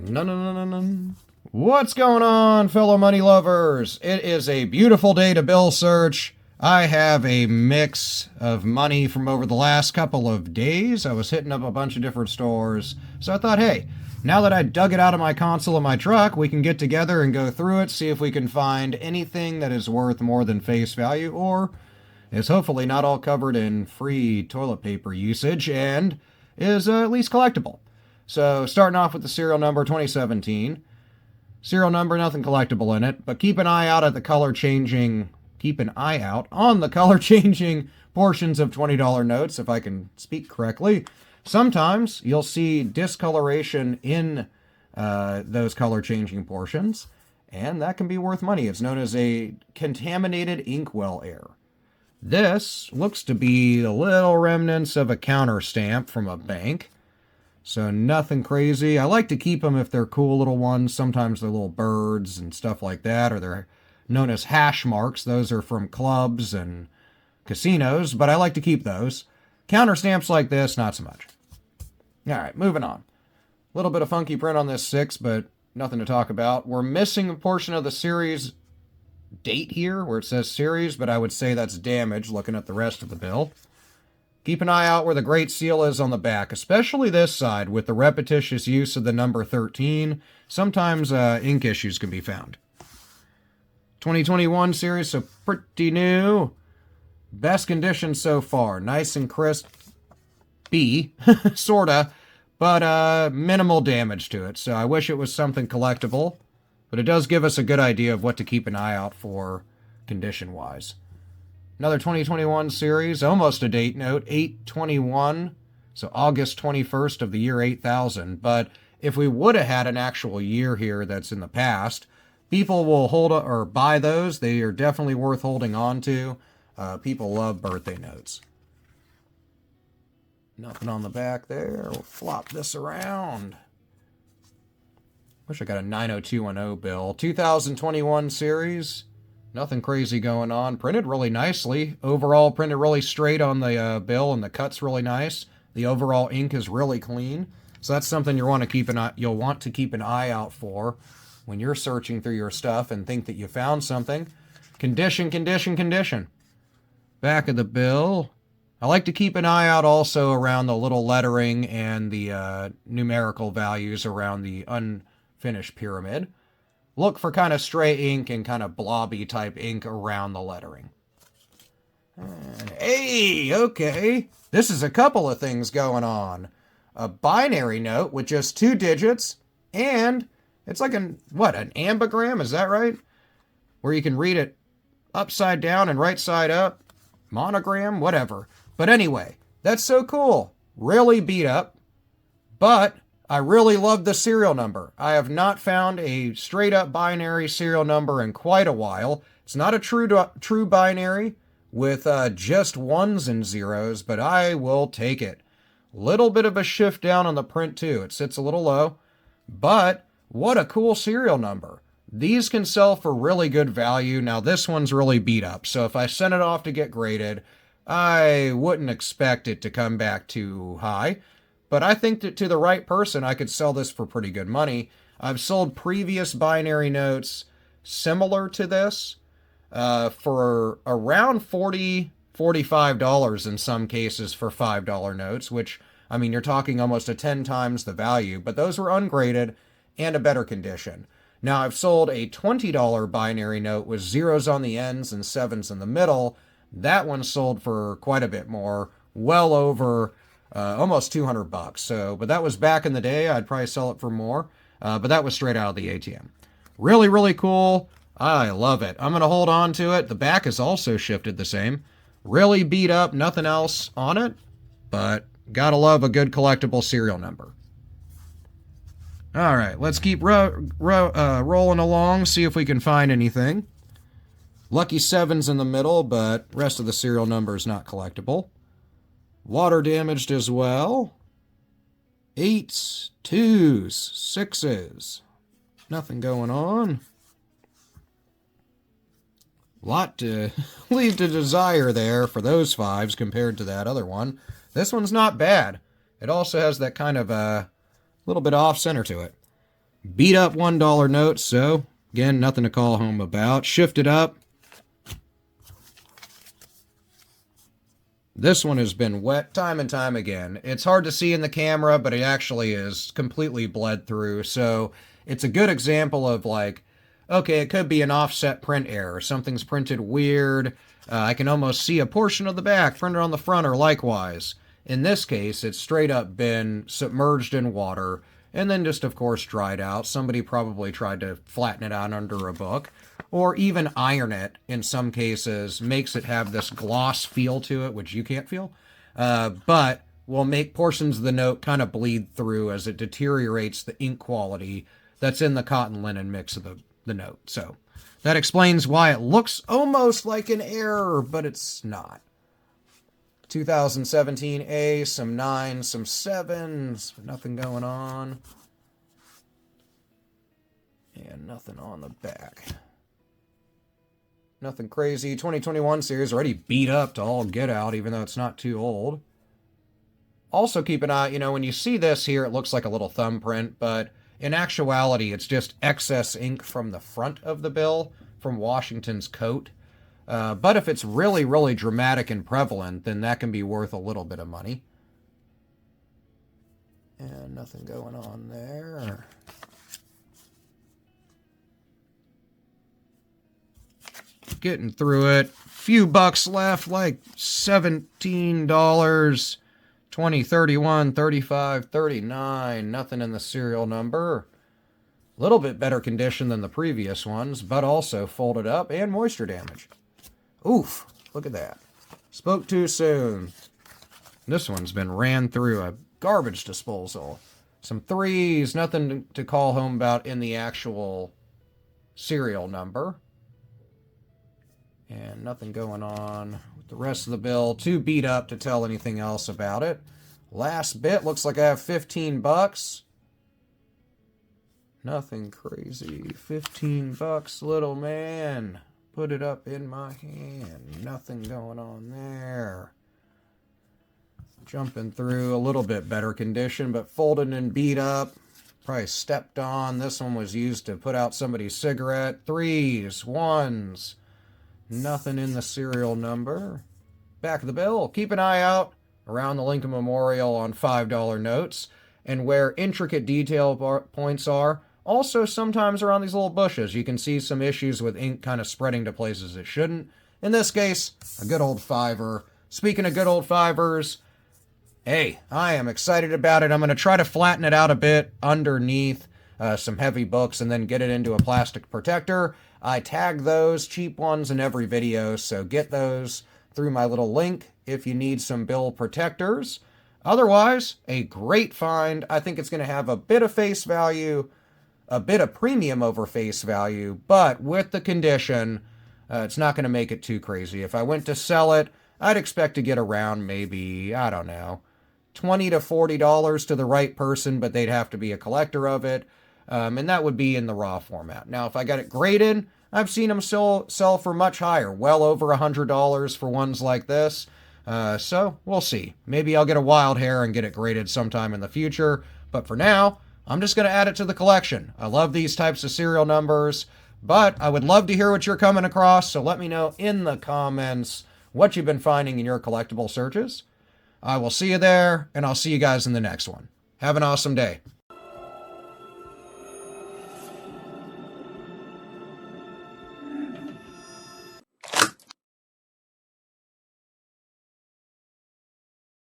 No, no, no, no, no. What's going on, fellow money lovers? It is a beautiful day to bill search. I have a mix of money from over the last couple of days. I was hitting up a bunch of different stores, so I thought, hey, now that I dug it out of my console of my truck, we can get together and go through it, see if we can find anything that is worth more than face value, or is hopefully not all covered in free toilet paper usage and is at least collectible. So starting off with the serial number 2017. Serial number, nothing collectible in it, but keep an eye out on the color changing portions of $20 notes, if I can speak correctly. Sometimes you'll see discoloration in those color changing portions, and that can be worth money. It's known as a contaminated inkwell error. This looks to be the little remnants of a counter stamp from a bank. So nothing crazy. I like to keep them if they're cool little ones. Sometimes they're little birds and stuff like that, or they're known as hash marks. Those are from clubs and casinos, but I like to keep those. Counter stamps like this, not so much. All right, moving on. A little bit of funky print on this 6, but nothing to talk about. We're missing a portion of the series date here where it says series, but I would say that's damaged looking at the rest of the bill. Keep an eye out where the Great Seal is on the back, especially this side with the repetitious use of the number 13. Sometimes ink issues can be found. 2021 series, so pretty new. Best condition so far. Nice and crisp. B, sorta, but minimal damage to it. So I wish it was something collectible, but it does give us a good idea of what to keep an eye out for condition-wise. Another 2021 series, almost a date note, 8/21, so August 21st of the year 8000. But if we would have had an actual year here that's in the past, people will hold or buy those. They are definitely worth holding on to. People love birthday notes. Nothing on the back there. We'll flop this around. Wish I got a 90210 bill. 2021 series. Nothing crazy going on. Printed really nicely. Overall, printed really straight on the bill, and the cut's really nice. The overall ink is really clean. So that's something you'll want to keep an eye out for when you're searching through your stuff and think that you found something. Condition, condition, condition. Back of the bill. I like to keep an eye out also around the little lettering and the numerical values around the unfinished pyramid. Look for kind of stray ink and kind of blobby type ink around the lettering. Hey, okay. This is a couple of things going on. A binary note with just 2 digits, and it's like an ambigram, is that right? Where you can read it upside down and right side up. Monogram, whatever. But anyway, that's so cool. Really beat up, but I really love the serial number. I have not found a straight-up binary serial number in quite a while. It's not a true binary with just ones and zeros, but I will take it. Little bit of a shift down on the print, too. It sits a little low, but what a cool serial number. These can sell for really good value. Now, this one's really beat up, so if I send it off to get graded, I wouldn't expect it to come back too high. But I think that to the right person, I could sell this for pretty good money. I've sold previous binary notes similar to this for around $40, $45 in some cases for $5 notes, which, I mean, you're talking almost 10 times the value, but those were ungraded and a better condition. Now, I've sold a $20 binary note with zeros on the ends and sevens in the middle. That one sold for quite a bit more, well over almost $200. So, but that was back in the day. I'd probably sell it for more, but that was straight out of the ATM. Really, really cool. I love it. I'm going to hold on to it. The back is also shifted the same. Really beat up, nothing else on it, but gotta love a good collectible serial number. All right, let's keep rolling along, see if we can find anything. Lucky 7's in the middle, but rest of the serial number is not collectible. Water damaged as well. 8s, 2s, 6s. Nothing going on. Lot to leave to desire there for those 5s compared to that other one. This one's not bad. It also has that kind of little bit off center to it. Beat up $1 note, so again, nothing to call home about. Shift it up. This one has been wet time and time again. It's hard to see in the camera, but it actually is completely bled through. So it's a good example of like, okay, it could be an offset print error. Something's printed weird. I can almost see a portion of the back printed on the front or likewise. In this case, it's straight up been submerged in water and then just, of course, dried out. Somebody probably tried to flatten it out under a book or even iron it in some cases, makes it have this gloss feel to it, which you can't feel, but will make portions of the note kind of bleed through as it deteriorates the ink quality that's in the cotton linen mix of the note. So that explains why it looks almost like an error, but it's not. 2017 A, some 9s, some 7s, nothing going on. And nothing on the back. Nothing crazy. 2021 series already beat up to all get out, even though it's not too old. Also keep an eye, when you see this here, it looks like a little thumbprint, but in actuality, it's just excess ink from the front of the bill, from Washington's coat. But if it's really, really dramatic and prevalent, then that can be worth a little bit of money. And nothing going on there. Getting through it. Few bucks left, like $17, 20, 31, 35, 39. Nothing in the serial number. A little bit better condition than the previous ones, but also folded up and moisture damage. Oof, look at that. Spoke too soon. This one's been ran through a garbage disposal. Some 3s, nothing to call home about in the actual serial number. And nothing going on with the rest of the bill. Too beat up to tell anything else about it. Last bit, looks like I have 15 bucks. Nothing crazy. 15 bucks, little man. Put it up in my hand. Nothing going on there. Jumping through a little bit better condition, but folded and beat up. Probably stepped on. This one was used to put out somebody's cigarette. 3s, 1s. Nothing in the serial number. Back of the bill. Keep an eye out around the Lincoln Memorial on $5 notes and where intricate detail points are. Also, sometimes around these little bushes, you can see some issues with ink kind of spreading to places it shouldn't. In this case, a good old $5. Speaking of good old $5s, hey, I am excited about it. I'm going to try to flatten it out a bit underneath some heavy books and then get it into a plastic protector. I tag those cheap ones in every video, so get those through my little link if you need some bill protectors. Otherwise, a great find. I think it's going to have a bit of face value, a bit of premium over face value, but with the condition, it's not going to make it too crazy. If I went to sell it, I'd expect to get around maybe, I don't know, $20 to $40 to the right person, but they'd have to be a collector of it. And that would be in the raw format. Now, if I got it graded, I've seen them sell for much higher, well over $100 for ones like this. So we'll see. Maybe I'll get a wild hair and get it graded sometime in the future. But for now, I'm just going to add it to the collection. I love these types of serial numbers, but I would love to hear what you're coming across. So let me know in the comments what you've been finding in your collectible searches. I will see you there, and I'll see you guys in the next one. Have an awesome day.